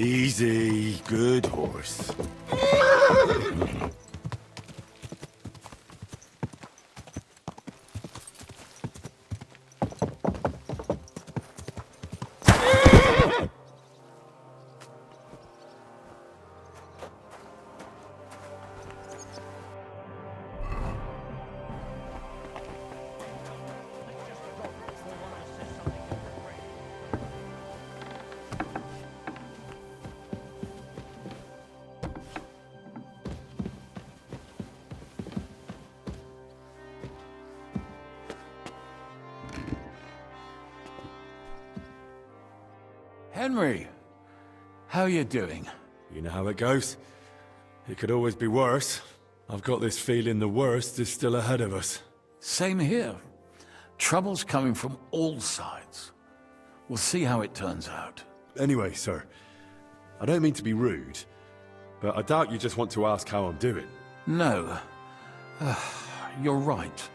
Easy, good horse. Henry, how you doing? You know how it goes. It could always be worse. I've got this feeling the worst is still ahead of us. Same here. Trouble's coming from all sides. We'll see how it turns out. Anyway, sir, I don't mean to be rude, but I doubt you just want to ask how I'm doing. No. You're right.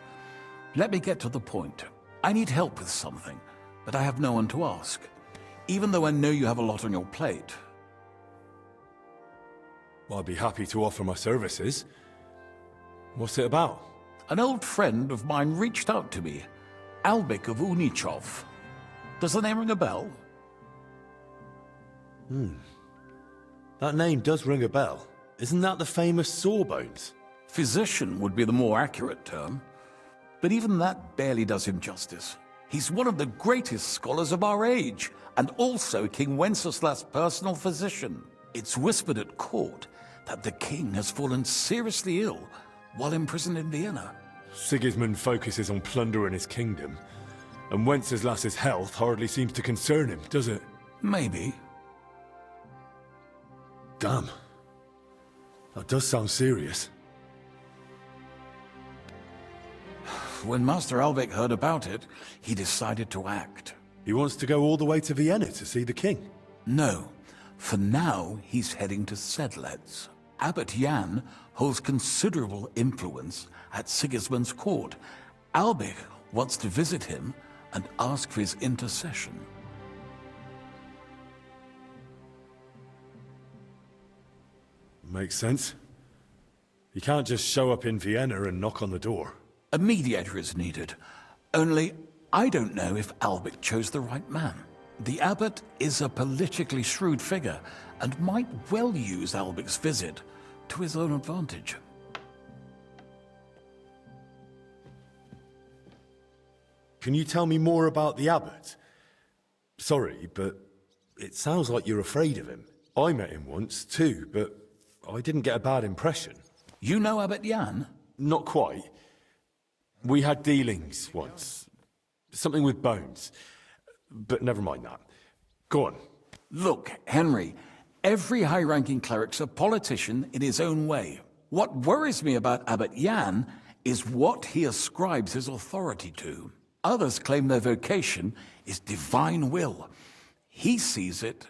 Let me get to the point. I need help with something, but I have no one to ask. Even though I know you have a lot on your plate. Well, I'd be happy to offer my services. What's it about? An old friend of mine reached out to me, Albik of Unichov. Does the name ring a bell? That name does ring a bell. Isn't that the famous Sawbones? Physician would be the more accurate term. But even that barely does him justice. He's one of the greatest scholars of our age, and also King Wenceslas' personal physician. It's whispered at court that the king has fallen seriously ill while imprisoned in Vienna. Sigismund focuses on plundering his kingdom, and Wenceslas's health hardly seems to concern him, does it? Maybe. Damn. That does sound serious. When Master Albik heard about it, he decided to act. He wants to go all the way to Vienna to see the king. No. For now, he's heading to Sedlec. Abbot Jan holds considerable influence at Sigismund's court. Albik wants to visit him and ask for his intercession. Makes sense. He can't just show up in Vienna and knock on the door. A mediator is needed. Only, I don't know if Albik chose the right man. The abbot is a politically shrewd figure and might well use Albik's visit to his own advantage. Can you tell me more about the abbot? Sorry, but it sounds like you're afraid of him. I met him once, too, but I didn't get a bad impression. You know Abbot Jan? Not quite. We had dealings once. Something with bones. But never mind that. Go on. Look, Henry, every high-ranking cleric's a politician in his own way. What worries me about Abbot Jan is what he ascribes his authority to. Others claim their vocation is divine will. He sees it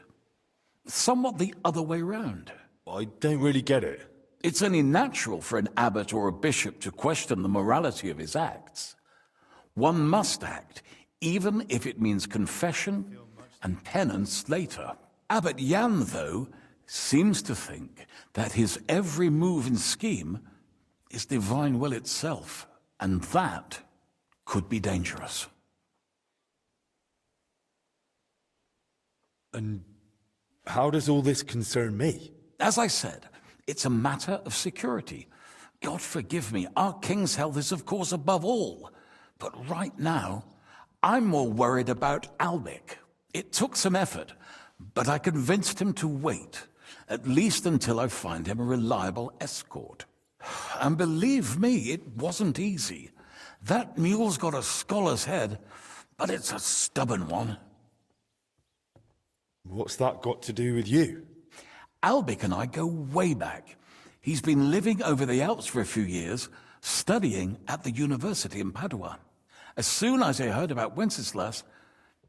somewhat the other way round. I don't really get it. It's only natural for an abbot or a bishop to question the morality of his acts. One must act, even if it means confession and penance later. Abbot Jan, though, seems to think that his every move and scheme is divine will itself, and that could be dangerous. And how does all this concern me? As I said, it's a matter of security. God forgive me, our king's health is of course above all. But right now, I'm more worried about Albik. It took some effort, but I convinced him to wait, at least until I find him a reliable escort. And believe me, it wasn't easy. That mule's got a scholar's head, but it's a stubborn one. What's that got to do with you? Albik and I go way back. He's been living over the Alps for a few years, studying at the university in Padua. As soon as I heard about Wenceslas,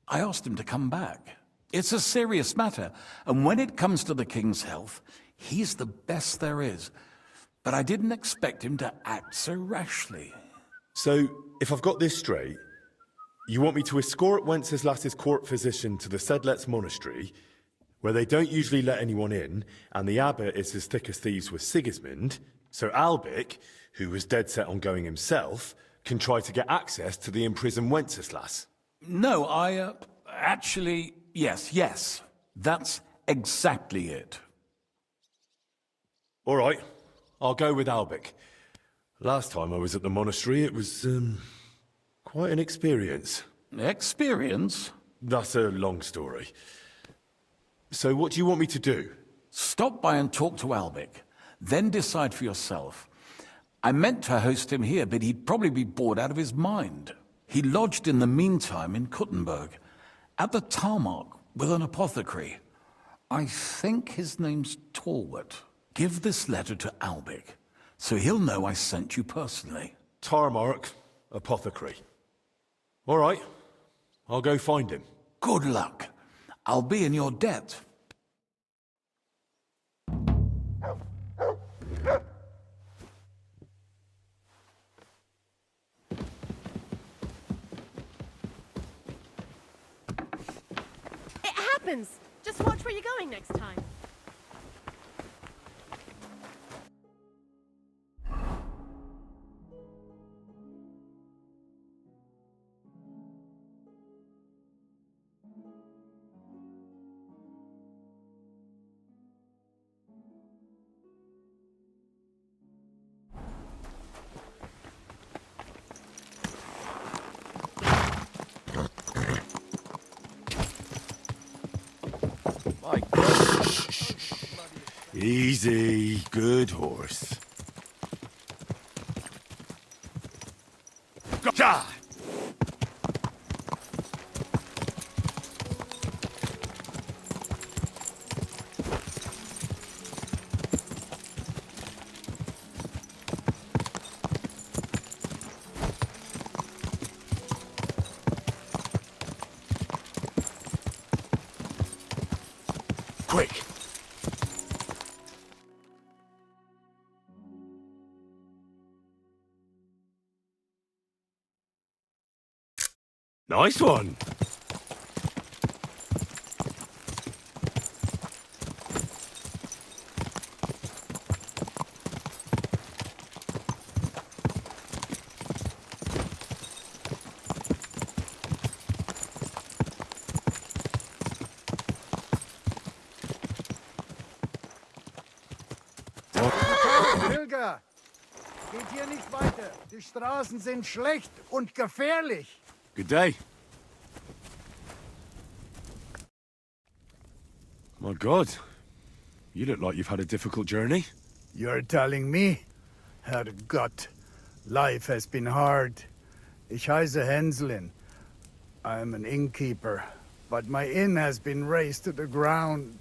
I asked him to come back. It's a serious matter, and when it comes to the king's health, he's the best there is. But I didn't expect him to act so rashly. So, if I've got this straight, you want me to escort Wenceslas's court physician to the Sedlec monastery, where they don't usually let anyone in, and the abbot is as thick as thieves with Sigismund, so Albic, who was dead set on going himself, can try to get access to the imprisoned Wenceslas. No, actually, yes. That's exactly it. All right, I'll go with Albic. Last time I was at the monastery, it was, quite an experience. Experience? That's a long story. So what do you want me to do? Stop by and talk to Albic, then decide for yourself. I meant to host him here, but he'd probably be bored out of his mind. He lodged in the meantime in Kuttenberg, at the tarmac with an apothecary. I think his name's Talbot. Give this letter to Albic, so he'll know I sent you personally. Tarmark, apothecary. All right, I'll go find him. Good luck. I'll be in your debt. It happens! Just watch where you're going next time. Easy, good horse. Gotcha! Quick! Nice one! Pilger, geht hier nicht weiter. Die Straßen sind schlecht und gefährlich. Good day. My God, you look like you've had a difficult journey. You're telling me? Herrgott, life has been hard. Ich heiße Hänselin. I'm an innkeeper, but my inn has been razed to the ground.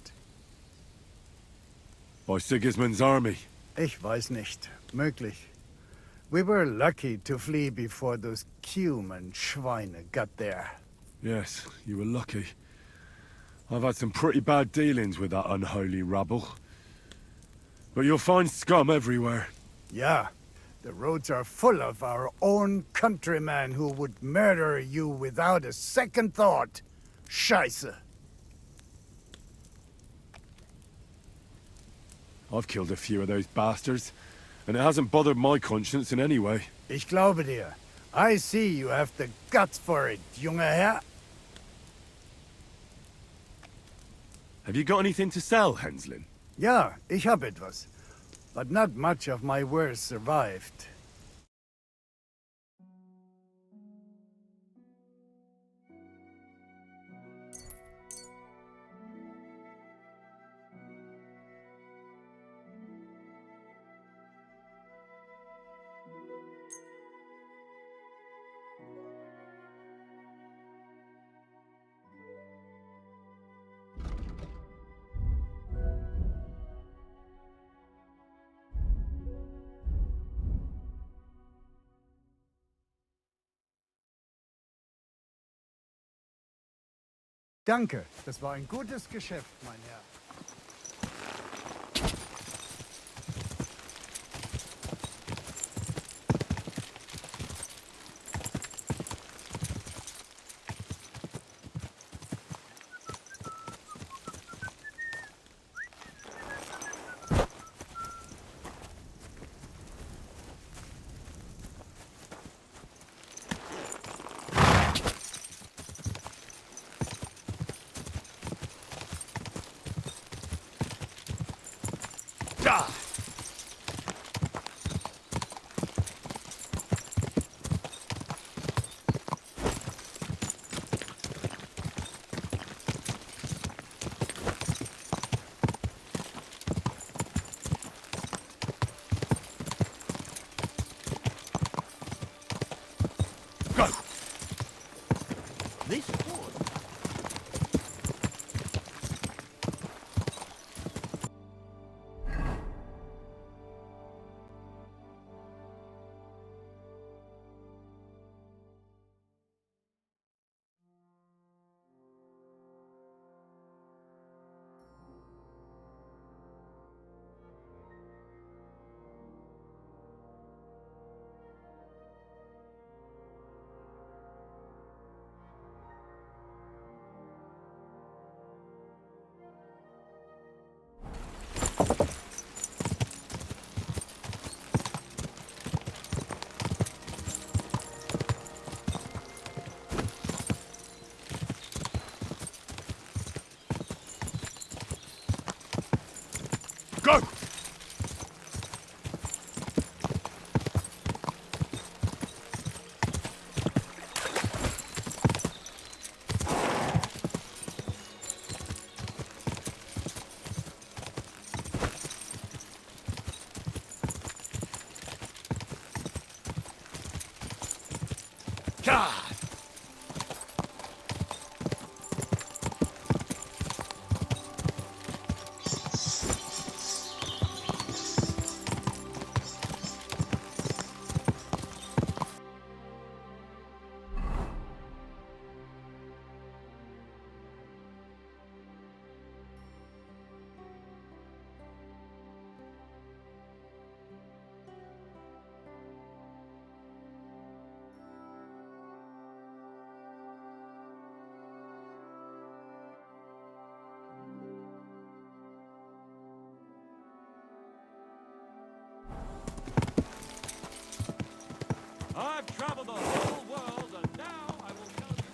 By Sigismund's army. Ich weiß nicht. Möglich. We were lucky to flee before those Cuman Schweine got there. Yes, you were lucky. I've had some pretty bad dealings with that unholy rabble. But you'll find scum everywhere. Yeah, the roads are full of our own countrymen who would murder you without a second thought. Scheiße. I've killed a few of those bastards, and it hasn't bothered my conscience in any way. Ich glaube dir. I see you have the guts for it, junger Herr. Have you got anything to sell, Henslin? Ja, ich hab etwas. But not much of my wares survived. Danke, das war ein gutes Geschäft, mein Herr. Die! Go! This wood. Go! God! I've traveled the whole world, and now I will tell you.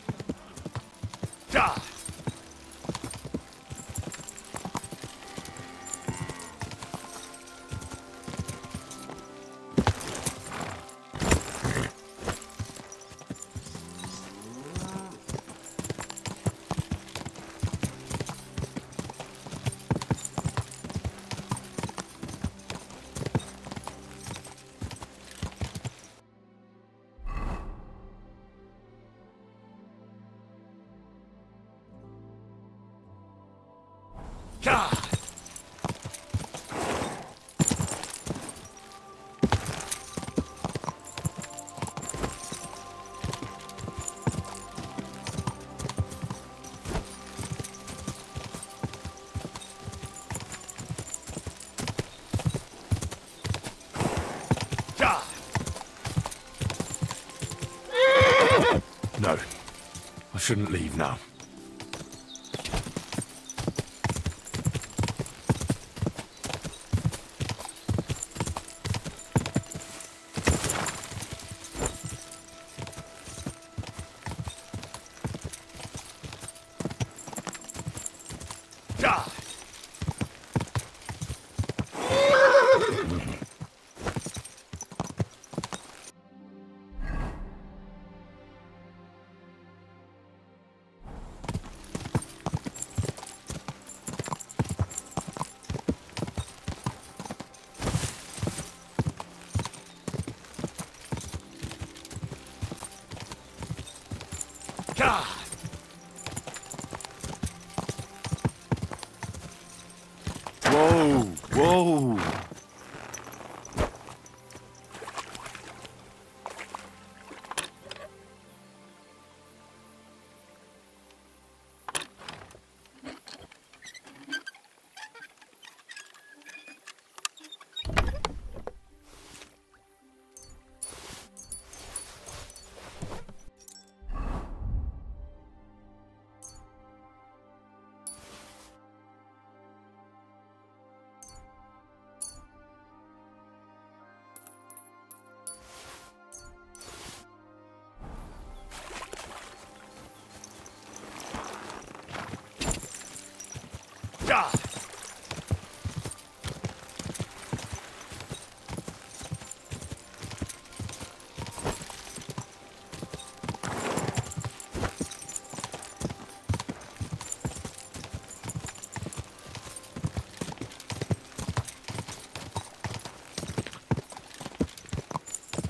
Die! God! God! No. I shouldn't leave now. Die!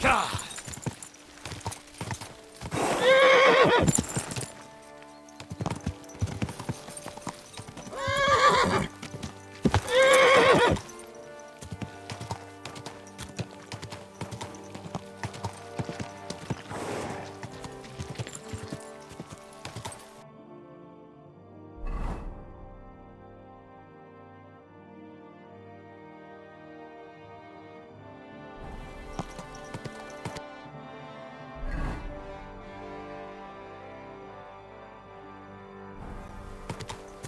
God.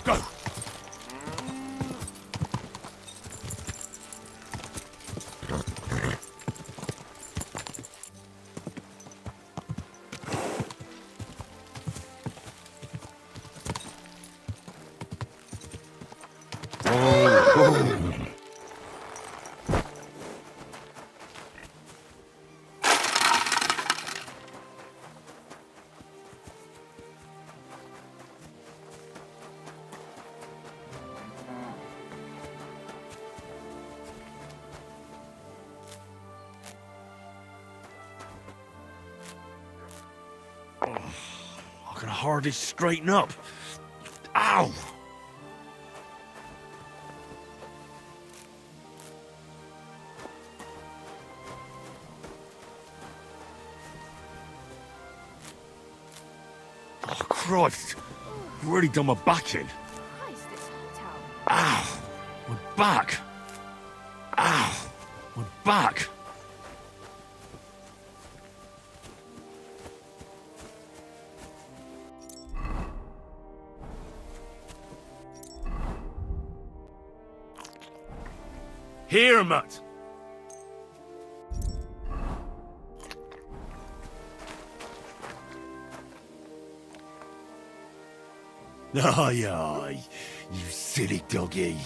Go! I can hardly straighten up. Ow! Oh, Christ. You've really done my back in. Christ, it's hot out. Ow! My back! Ow! My back! Here, Mutt! Aye, aye, you silly doggy.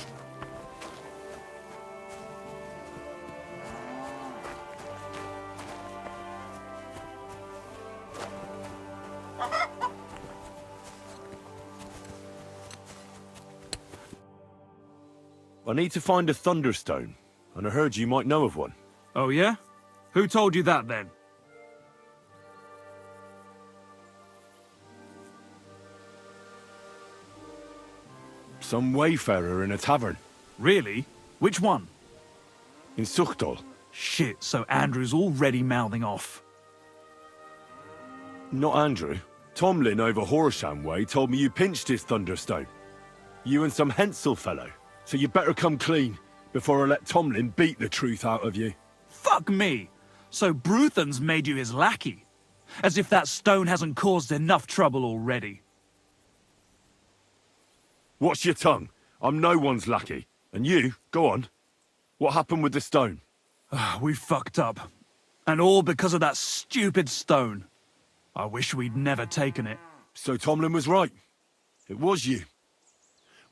I need to find a Thunderstone, and I heard you might know of one. Oh, yeah? Who told you that, then? Some wayfarer in a tavern Really? Which one? in Suchdol. Shit, so Andrew's already mouthing off. Not Andrew. Tomlin over Horsham Way told me you pinched his Thunderstone. You and some Hensel fellow. So you better come clean before I let Tomlin beat the truth out of you. Fuck me! So Bruthen's made you his lackey? As if that stone hasn't caused enough trouble already. Watch your tongue. I'm no one's lackey. And you, go on. What happened with the stone? We fucked up. And all because of that stupid stone. I wish we'd never taken it. So Tomlin was right. It was you.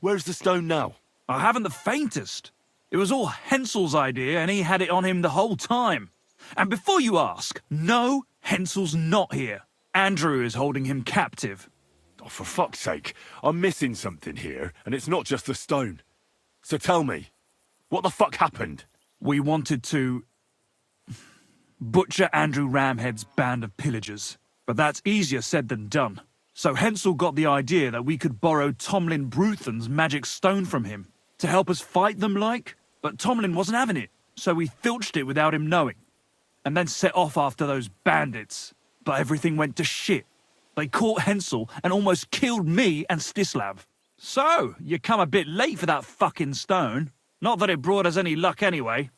Where's the stone now? I haven't the faintest. It was all Hensel's idea and he had it on him the whole time. And before you ask, no, Hensel's not here. Andrew is holding him captive. Oh, for fuck's sake. I'm missing something here, and it's not just the stone. So tell me, what the fuck happened? We wanted to butcher Andrew Ramhead's band of pillagers, but that's easier said than done. So Hensel got the idea that we could borrow Tomlin Bruthen's magic stone from him to help us fight them like, but Tomlin wasn't having it, so we filched it without him knowing, and then set off after those bandits. But everything went to shit. They caught Hensel and almost killed me and Stislav. So, you come a bit late for that fucking stone. Not that it brought us any luck anyway.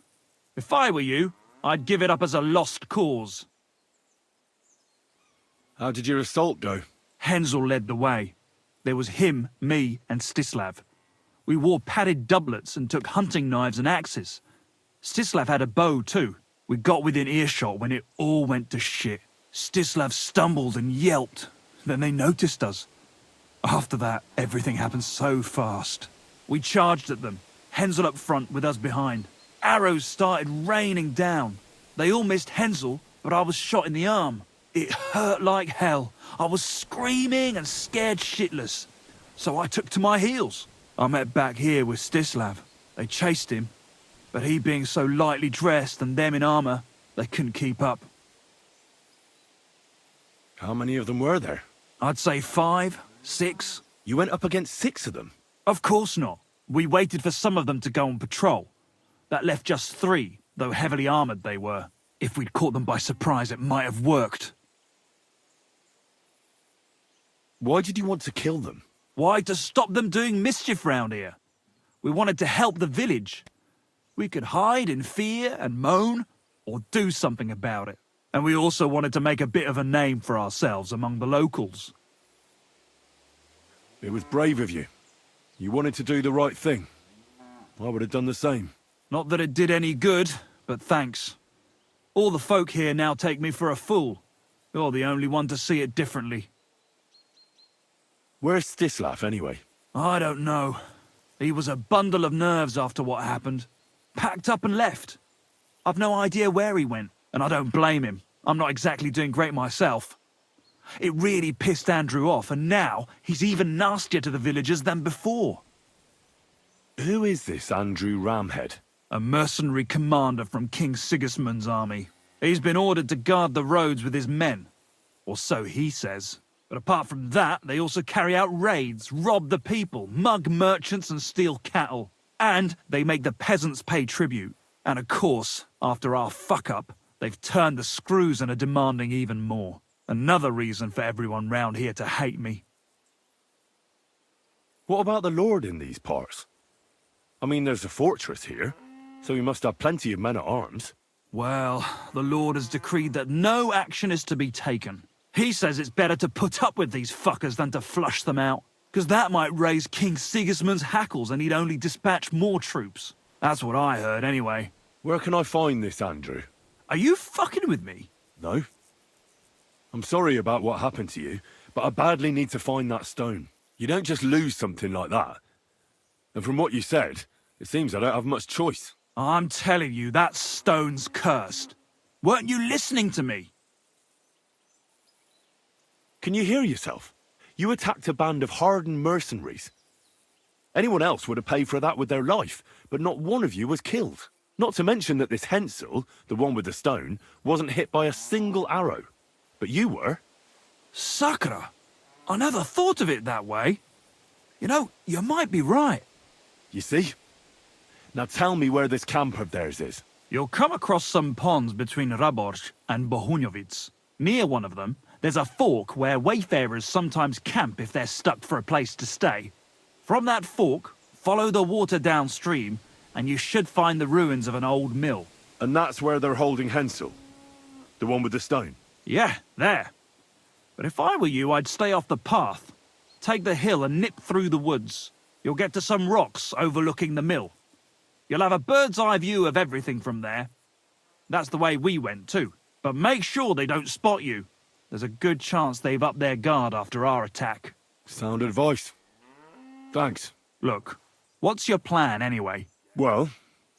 If I were you, I'd give it up as a lost cause. How did your assault go? Hensel led the way. There was him, me, and Stislav. We wore padded doublets and took hunting knives and axes. Stislav had a bow too. We got within earshot when it all went to shit. Stislav stumbled and yelped. Then they noticed us. After that, everything happened so fast. We charged at them, Hensel up front with us behind. Arrows started raining down. They all missed Hensel, but I was shot in the arm. It hurt like hell. I was screaming and scared shitless. So I took to my heels. I met back here with Stislav. They chased him, but he being so lightly dressed and them in armor, They couldn't keep up. How many of them were there? I'd say 5, 6. You went up against 6 of them? Of course not. We waited for some of them to go on patrol. That left just 3, though heavily armored they were. If we'd caught them by surprise, it might have worked. Why did you want to kill them? Why? To stop them doing mischief round here. We wanted to help the village. We could hide in fear and moan, or do something about it. And we also wanted to make a bit of a name for ourselves among the locals. It was brave of you. You wanted to do the right thing. I would have done the same. Not that it did any good, but thanks. All the folk here now take me for a fool. You're the only one to see it differently. Where's Stislav, anyway? I don't know. He was a bundle of nerves after what happened. Packed up and left. I've no idea where he went, and I don't blame him. I'm not exactly doing great myself. It really pissed Andrew off, and now he's even nastier to the villagers than before. Who is this Andrew Ramhead? A mercenary commander from King Sigismund's army. He's been ordered to guard the roads with his men. Or so he says. But apart from that, they also carry out raids, rob the people, mug merchants and steal cattle. And they make the peasants pay tribute. And of course, after our fuck-up, they've turned the screws and are demanding even more. Another reason for everyone round here to hate me. What about the Lord in these parts? I mean, there's a fortress here, so he must have plenty of men-at-arms. Well, the Lord has decreed that no action is to be taken. He says it's better to put up with these fuckers than to flush them out, because that might raise King Sigismund's hackles and he'd only dispatch more troops. That's what I heard, anyway. Where can I find this Andrew? Are you fucking with me? No. I'm sorry about what happened to you, but I badly need to find that stone. You don't just lose something like that. And from what you said, it seems I don't have much choice. I'm telling you, that stone's cursed. Weren't you listening to me? Can you hear yourself? You attacked a band of hardened mercenaries. Anyone else would have paid for that with their life, but not one of you was killed. Not to mention that this Hensel, the one with the stone, wasn't hit by a single arrow. But you were. Sakura, I never thought of it that way. You know, you might be right. You see? Now tell me where this camp of theirs is. You'll come across some ponds between Raborj and Bohunjovic. Near one of them, there's a fork where wayfarers sometimes camp if they're stuck for a place to stay. From that fork, follow the water downstream, and you should find the ruins of an old mill. And that's where they're holding Hensel? The one with the stone? Yeah, there. But if I were you, I'd stay off the path. Take the hill and nip through the woods. You'll get to some rocks overlooking the mill. You'll have a bird's-eye view of everything from there. That's the way we went, too. But make sure they don't spot you. There's a good chance they've upped their guard after our attack. Sound advice. Thanks. Look, what's your plan, anyway? Well,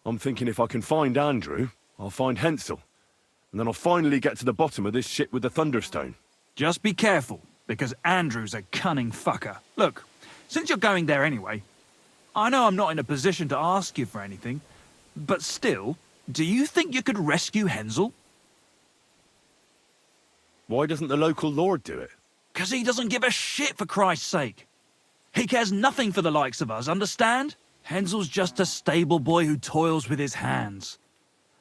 I'm thinking if I can find Andrew, I'll find Hensel. And then I'll finally get to the bottom of this shit with the Thunderstone. Just be careful, because Andrew's a cunning fucker. Look, since you're going there anyway, I know I'm not in a position to ask you for anything, but still, do you think you could rescue Hensel? Why doesn't the local lord do it? 'Cause he doesn't give a shit, for Christ's sake. He cares nothing for the likes of us, understand? Hensel's just a stable boy who toils with his hands.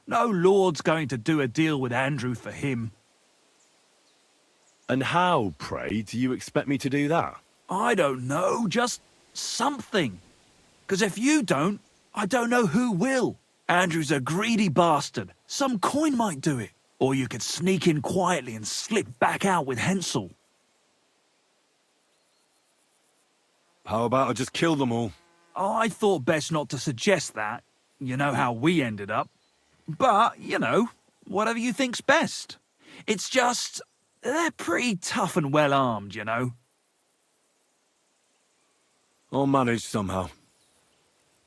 No lord's going to do a deal with Andrew for him. And how, pray, do you expect me to do that? I don't know, just something. 'Cause if you don't, I don't know who will. Andrew's a greedy bastard. Some coin might do it. Or you could sneak in quietly and slip back out with Hensel. How about I just kill them all? I thought best not to suggest that. You know how we ended up. But, you know, whatever you think's best. It's just, they're pretty tough and well-armed, you know. I'll manage somehow.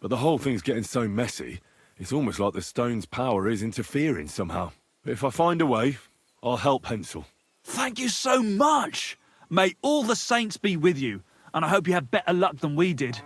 But the whole thing's getting so messy, it's almost like the stone's power is interfering somehow. But if I find a way, I'll help Hensel. Thank you so much! May all the saints be with you, and I hope you have better luck than we did.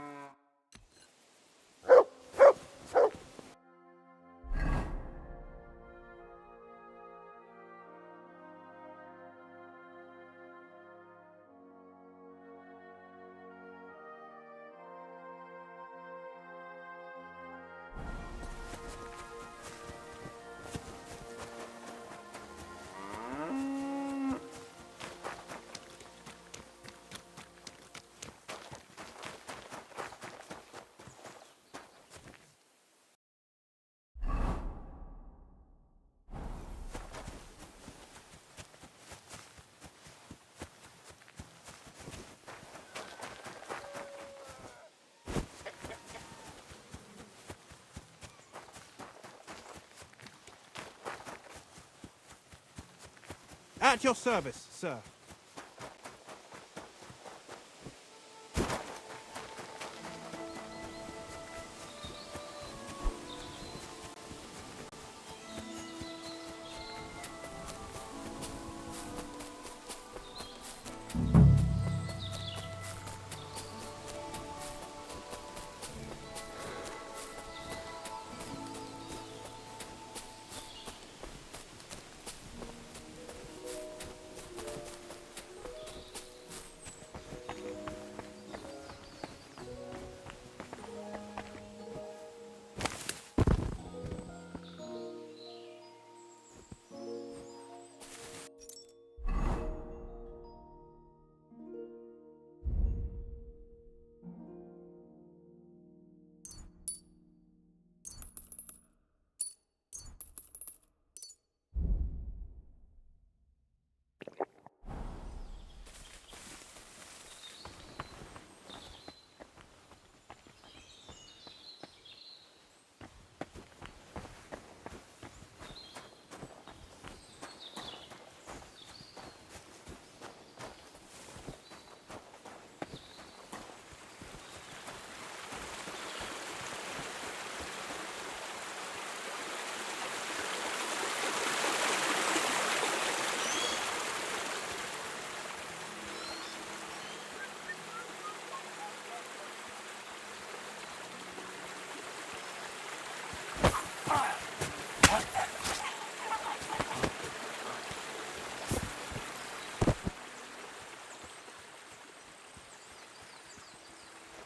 At your service, sir.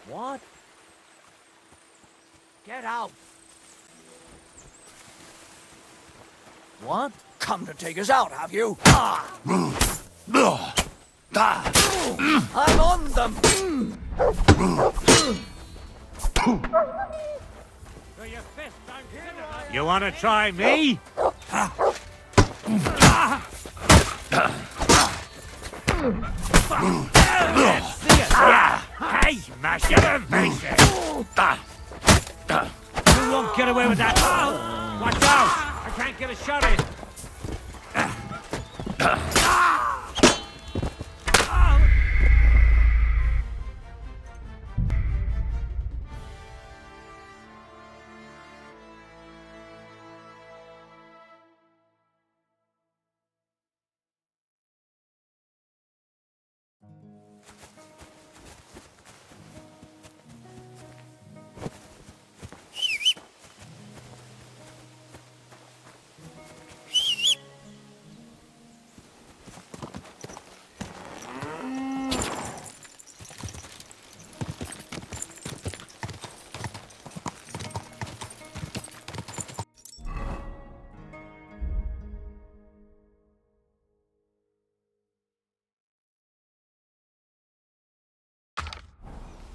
What? Get out! What? Come to take us out, have you? I'm on them! You want to try me? Let's see it. Yeah. Hey, smash him! You won't get away with that. Watch out! I can't get a shot in.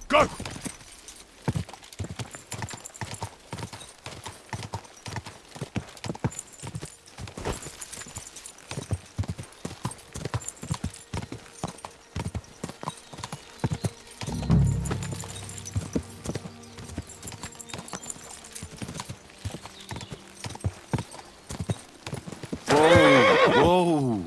Go! Whoa!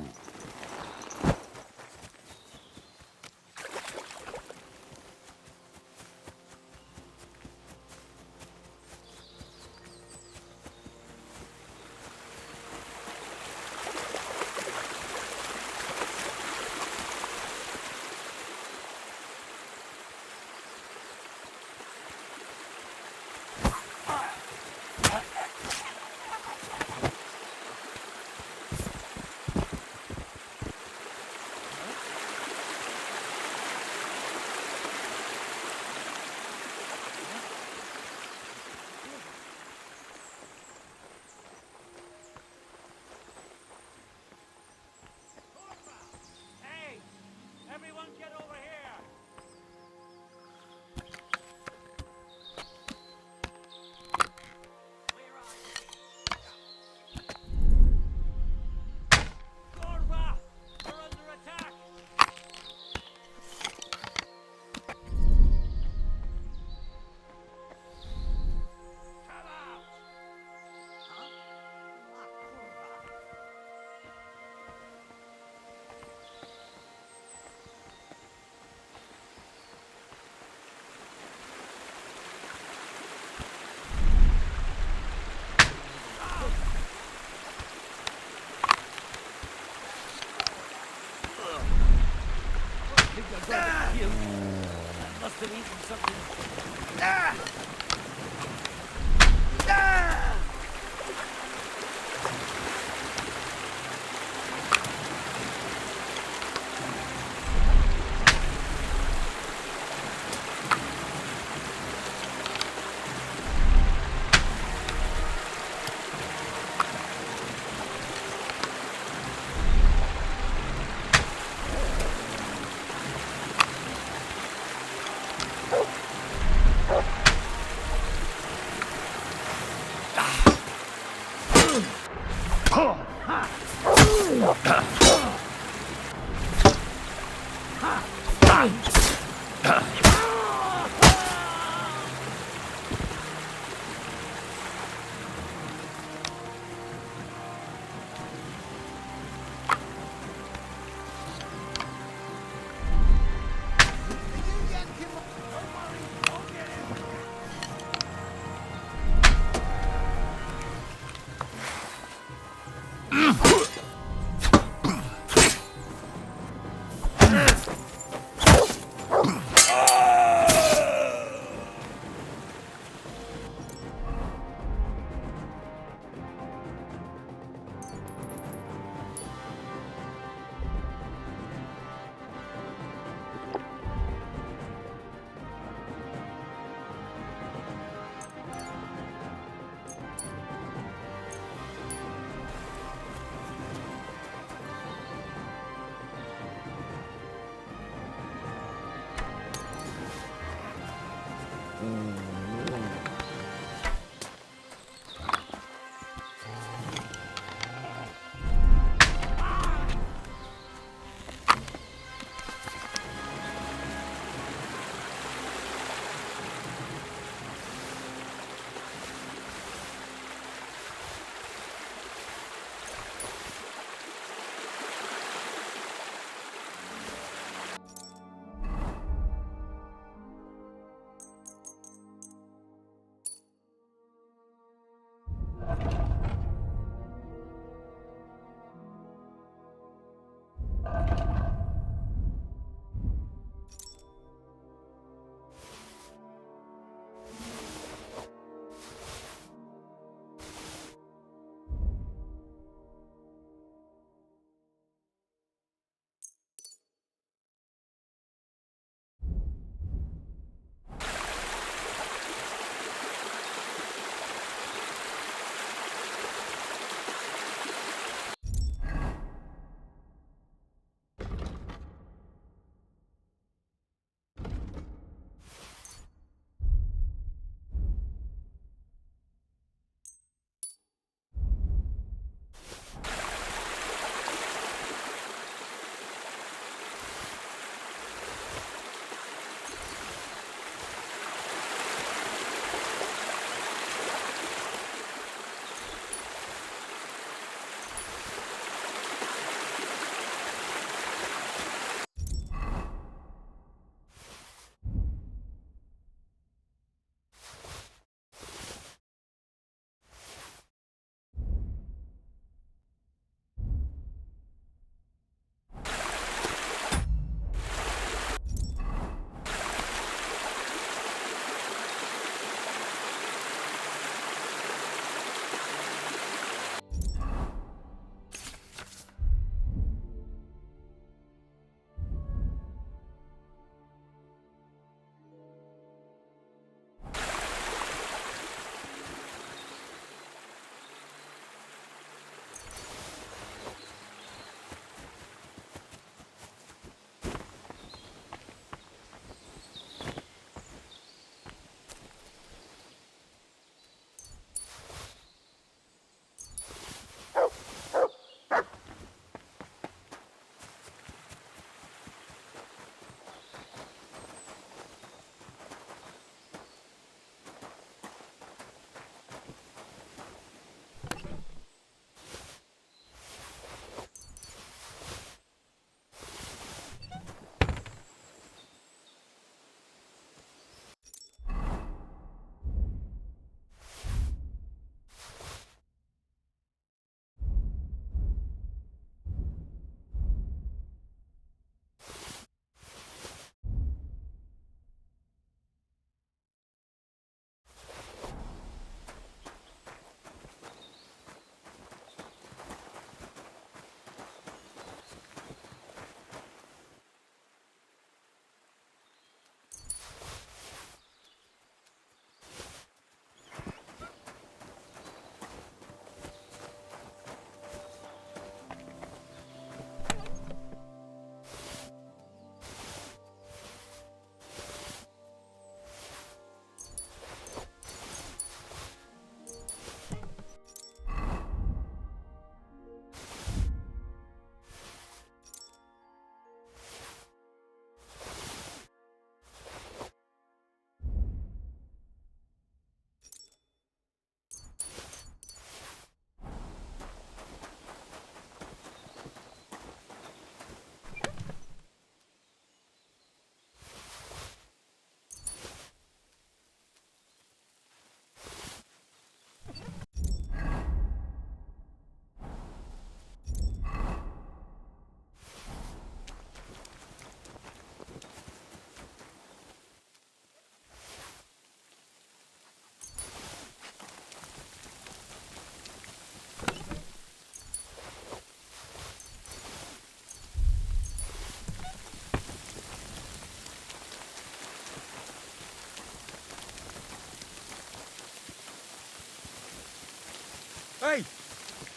Hey!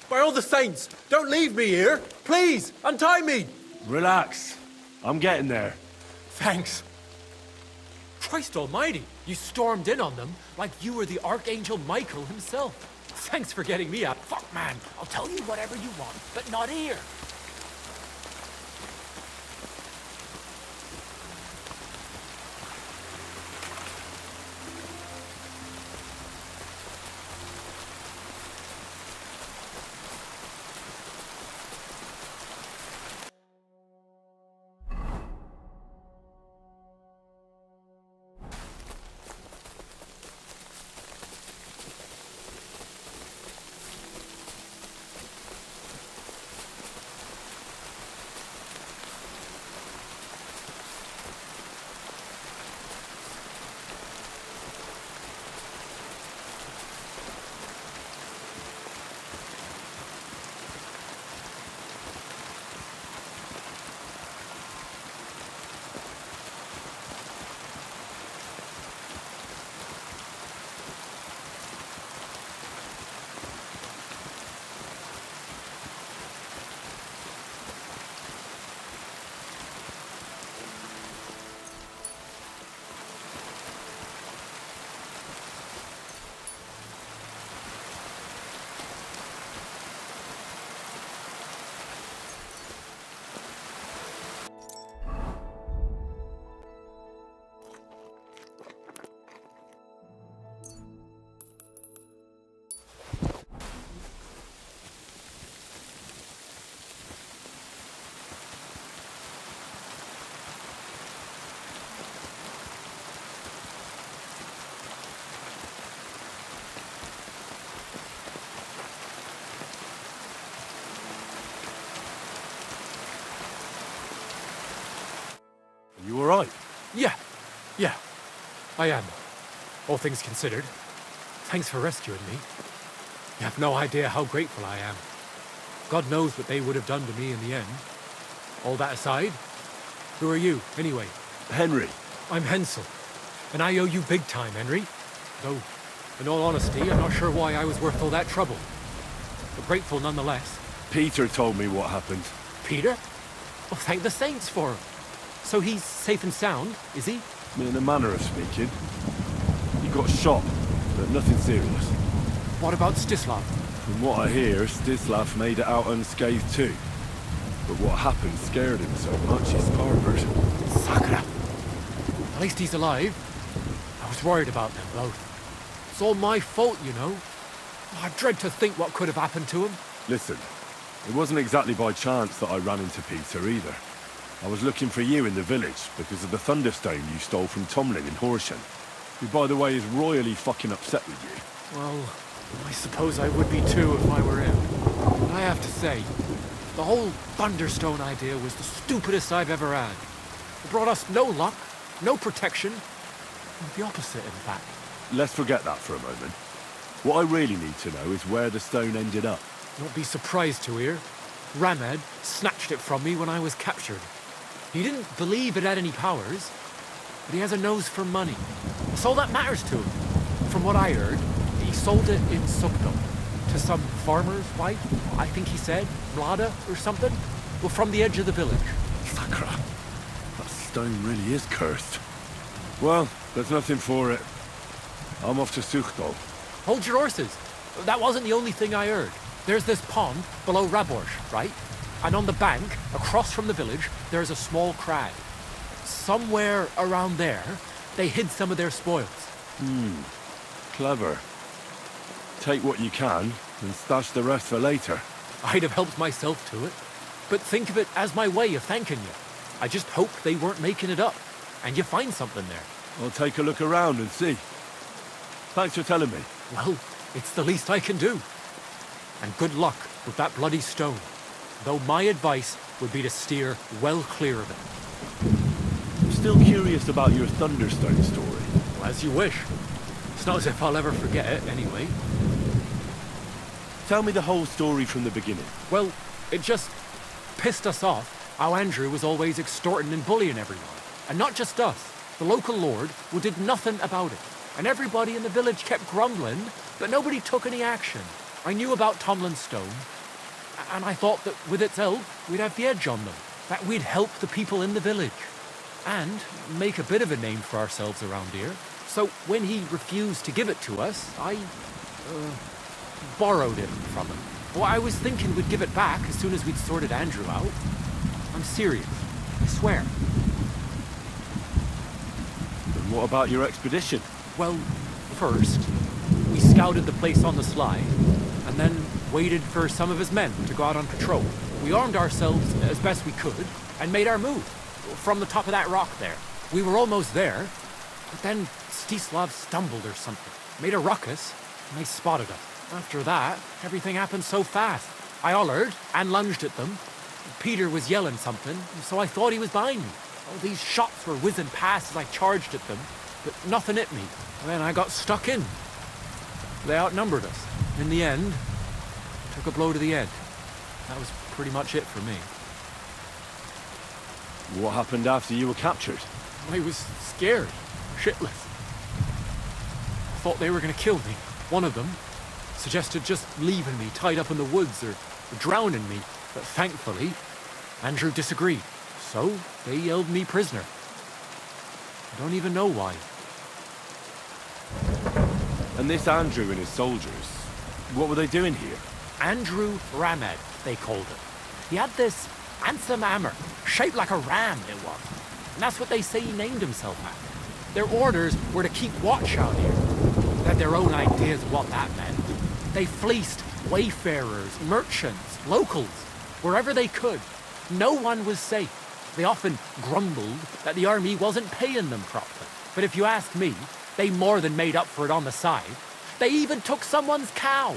By all the saints, don't leave me here! Please, untie me! Relax. I'm getting there. Thanks. Christ almighty, you stormed in on them like you were the Archangel Michael himself. Thanks for getting me out. Fuck, man. I'll tell you whatever you want, but not here. You all right? Yeah, I am. All things considered. Thanks for rescuing me. You have no idea how grateful I am. God knows what they would have done to me in the end. All that aside, who are you, anyway? Henry. I'm Hensel, and I owe you big time, Henry. Though, in all honesty, I'm not sure why I was worth all that trouble. But grateful nonetheless. Peter told me what happened. Peter? Well, thank the saints for him. So he's safe and sound, is he? In a manner of speaking. He got shot, but nothing serious. What about Stislav? From what I hear, Stislav made it out unscathed too. But what happened scared him so much he's harbored. Massacre. At least he's alive. I was worried about them both. It's all my fault, you know. I dread to think what could have happened to him. Listen, it wasn't exactly by chance that I ran into Peter either. I was looking for you in the village because of the Thunderstone you stole from Tomlin in Horsham, who, by the way, is royally fucking upset with you. Well, I suppose I would be too if I were him. But I have to say, the whole Thunderstone idea was the stupidest I've ever had. It brought us no luck, no protection. The opposite, in fact. Let's forget that for a moment. What I really need to know is where the stone ended up. You'll be surprised to hear. Ramed snatched it from me when I was captured. He didn't believe it had any powers, but he has a nose for money. That's all that matters to him. From what I heard, he sold it in Sukdom to some farmer's wife, I think he said, Mlada or something. Well, from the edge of the village. Sakra, that stone really is cursed. Well, there's nothing for it. I'm off to Sukdol. Hold your horses. That wasn't the only thing I heard. There's this pond below Raborsh, right? And on the bank, across from the village, there's a small crag. Somewhere around there, they hid some of their spoils. Clever. Take what you can and stash the rest for later. I'd have helped myself to it. But think of it as my way of thanking you. I just hope they weren't making it up, and you find something there. I'll take a look around and see. Thanks for telling me. Well, it's the least I can do. And good luck with that bloody stone. Though my advice would be to steer well clear of it. I'm still curious about your Thunderstone story. Well, as you wish. It's not as if I'll ever forget it, anyway. Tell me the whole story from the beginning. Well, it just pissed us off how Andrew was always extorting and bullying everyone. And not just us. The local lord who did nothing about it. And everybody in the village kept grumbling, but nobody took any action. I knew about Tomlin's stone, and I thought that with its help, we'd have the edge on them. That we'd help the people in the village. And make a bit of a name for ourselves around here. So when he refused to give it to us, I borrowed it from him. Well, I was thinking we'd give it back as soon as we'd sorted Andrew out. I'm serious. I swear. And what about your expedition? Well, first, we scouted the place on the sly, and then waited for some of his men to go out on patrol. We armed ourselves as best we could, and made our move from the top of that rock there. We were almost there, but then Stislav stumbled or something, made a ruckus, and they spotted us. After that, everything happened so fast. I hollered and lunged at them. Peter was yelling something, so I thought he was behind me. All these shots were whizzing past as I charged at them, but nothing hit me. And then I got stuck in. They outnumbered us. In the end, took a blow to the head. That was pretty much it for me. What happened after you were captured? I was scared, shitless. Thought they were gonna kill me. One of them suggested just leaving me tied up in the woods or drowning me, but thankfully, Andrew disagreed. So they held me prisoner. I don't even know why. And this Andrew and his soldiers, what were they doing here? Andrew Ramed, they called him. He had this handsome hammer, shaped like a ram it was. And that's what they say he named himself after. Their orders were to keep watch out here. They had their own ideas of what that meant. They fleeced wayfarers, merchants, locals, wherever they could. No one was safe. They often grumbled that the army wasn't paying them properly. But if you ask me, they more than made up for it on the side. They even took someone's cow.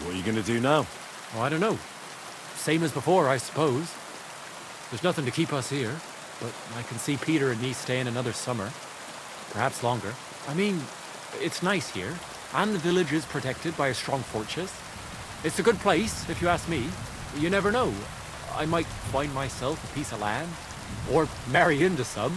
What are you going to do now? Oh, I don't know. Same as before, I suppose. There's nothing to keep us here, but I can see Peter and me staying another summer. Perhaps longer. I mean, it's nice here, and the village is protected by a strong fortress. It's a good place, if you ask me. You never know. I might find myself a piece of land, or marry into some.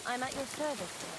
I'm at your service, dear.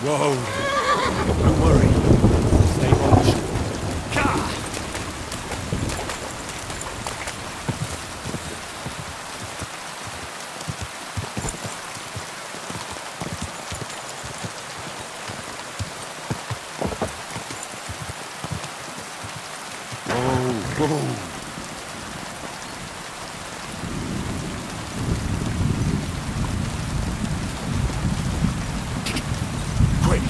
Whoa. Don't worry. Stay on the shore. Gah! Whoa. Quick!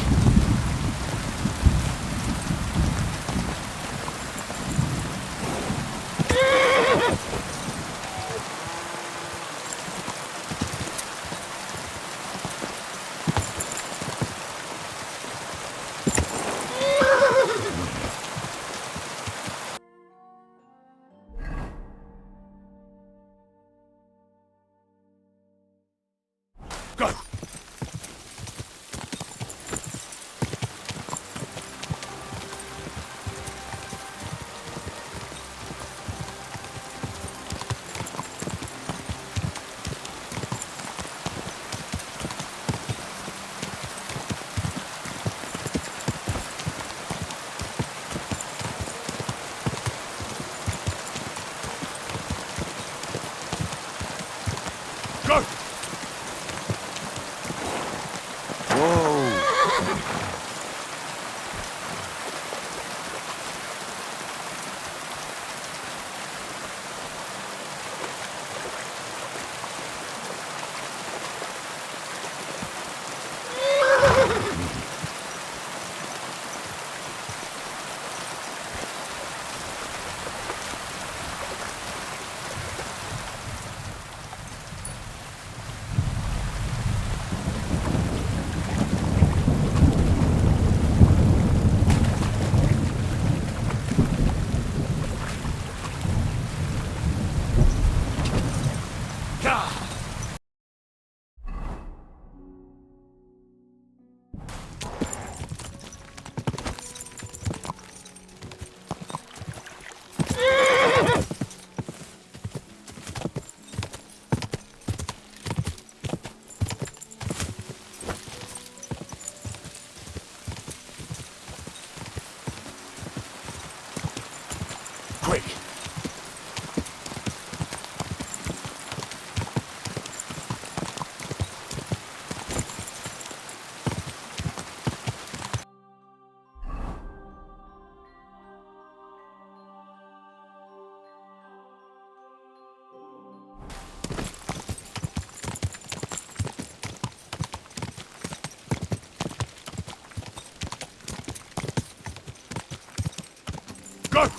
Go! Go! Quick! Go!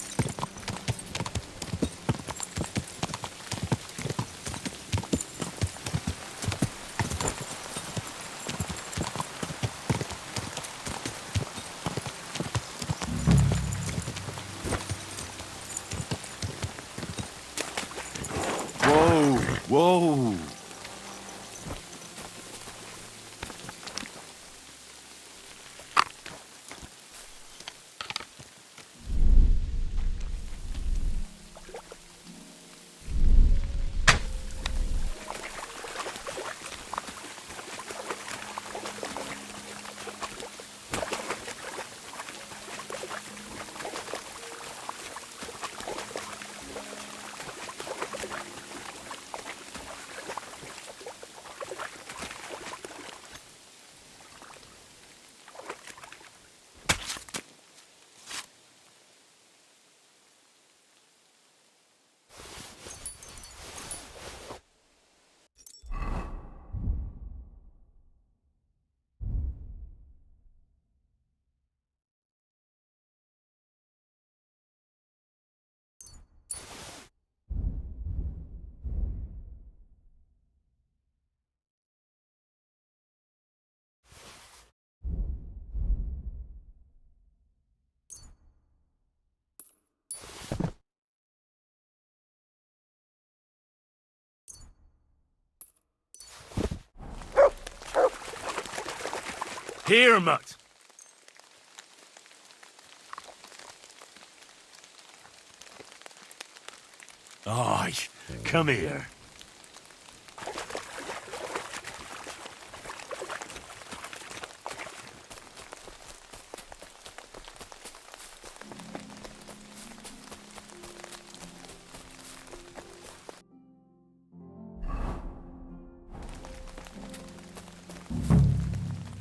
Whoa! Here, mutt! Aye, come here.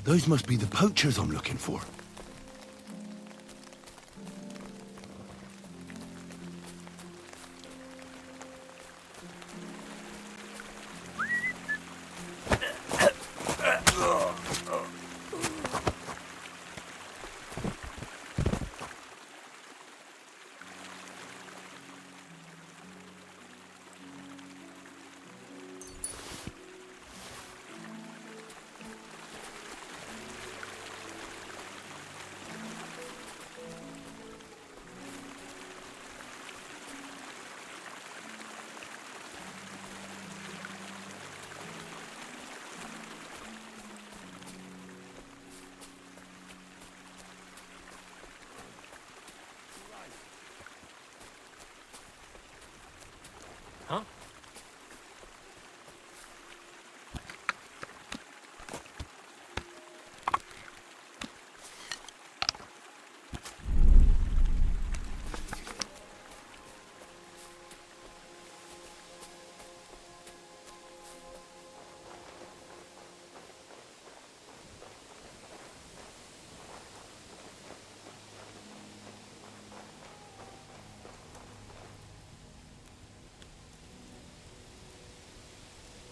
Those must be the poachers I'm looking for. Huh?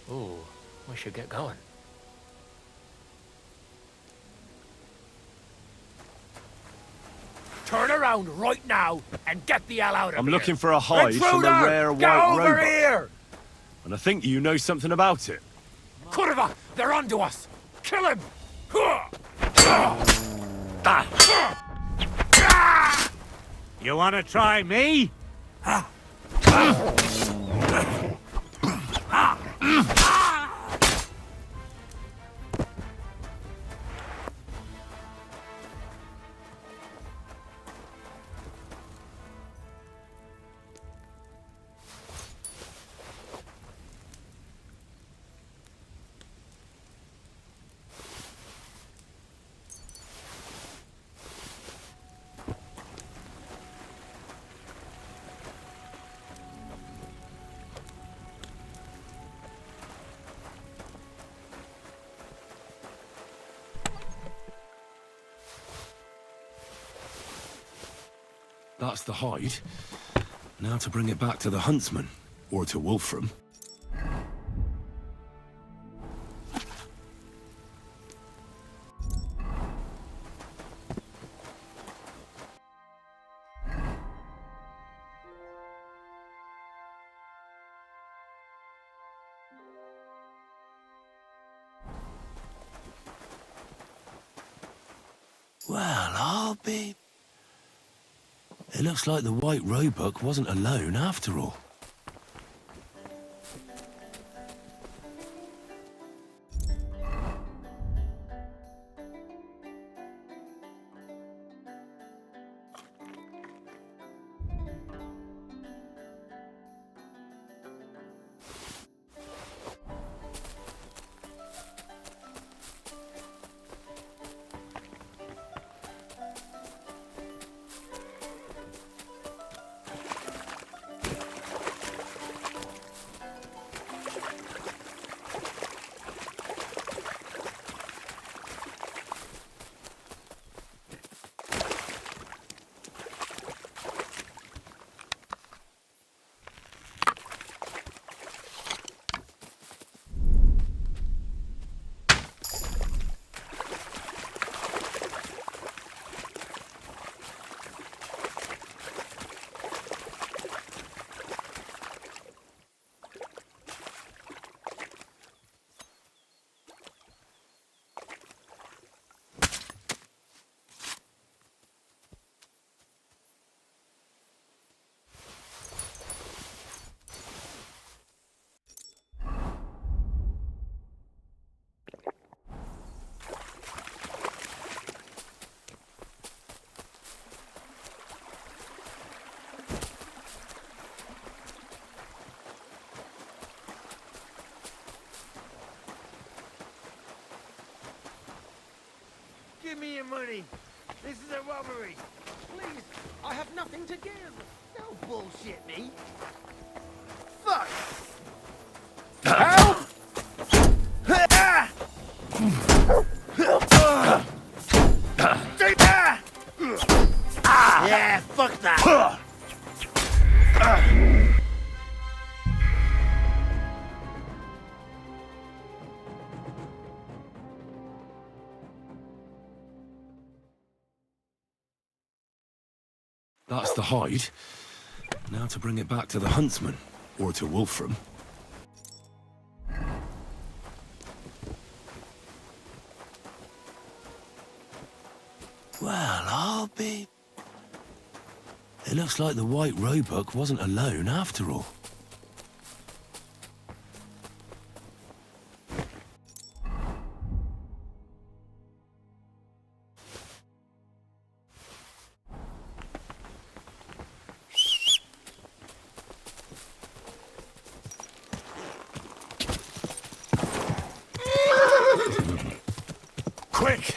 Ooh, we should get going. Turn around right now and get the hell out of I'm here. looking for a hide from a Intruder! rare Get white over roebuck. here! And I think you know something about it. Kurva! They're onto us! Kill him! You want to try me? That's the hide. Now to bring it back to the huntsman, or to Wolfram. Well, I'll be... It looks like the white roebuck wasn't alone after all. Give me your money. This is a robbery. Please, I have nothing to give. Don't bullshit me. Fuck! Help! That's the hide. Now to bring it back to the huntsman, or to Wolfram. Well, I'll be... It looks like the White Roebuck wasn't alone after all. Quick!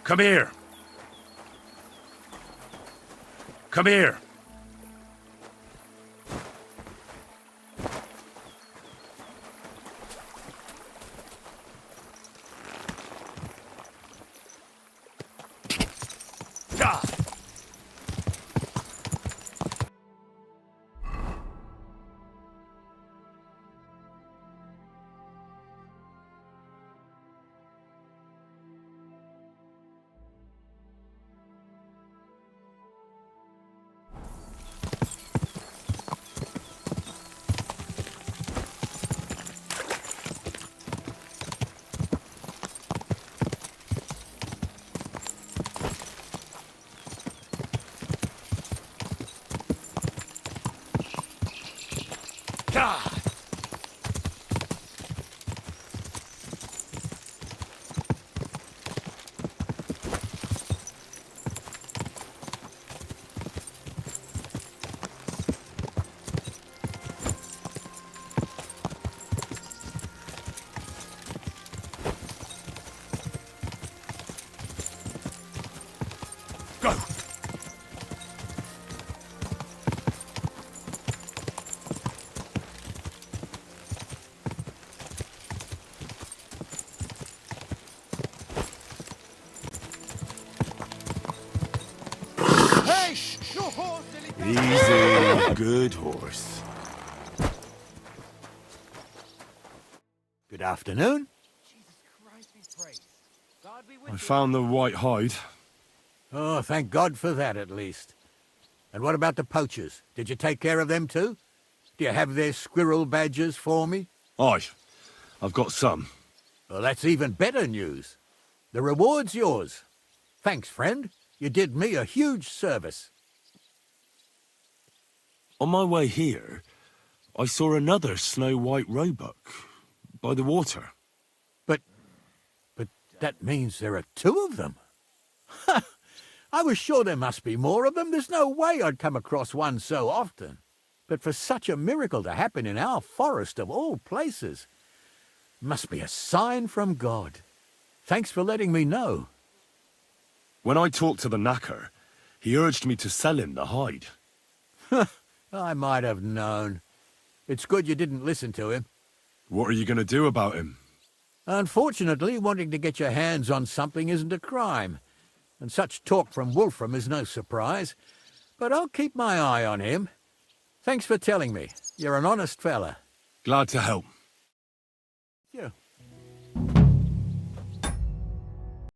Come here. Come here. Ah! Go! Hey! Your horse nearly got Easy, good horse. Good afternoon. Jesus Christ be praised. God be with I you. found the white hide. Oh, thank God for that, at least. And what about the poachers? Did you take care of them too? Do you have their squirrel badges for me? Aye, I've got some. Well, that's even better news. The reward's yours. Thanks, friend. You did me a huge service. On my way here, I saw another snow-white roebuck by the water. But that means there are two of them. Ha! I was sure there must be more of them. There's no way I'd come across one so often. But for such a miracle to happen in our forest of all places, must be a sign from God. Thanks for letting me know. When I talked to the knacker, he urged me to sell him the hide. I might have known. It's good you didn't listen to him. What are you going to do about him? Unfortunately, wanting to get your hands on something isn't a crime, and such talk from Wolfram is no surprise. But I'll keep my eye on him. Thanks for telling me. You're an honest fella. Glad to help. Yeah.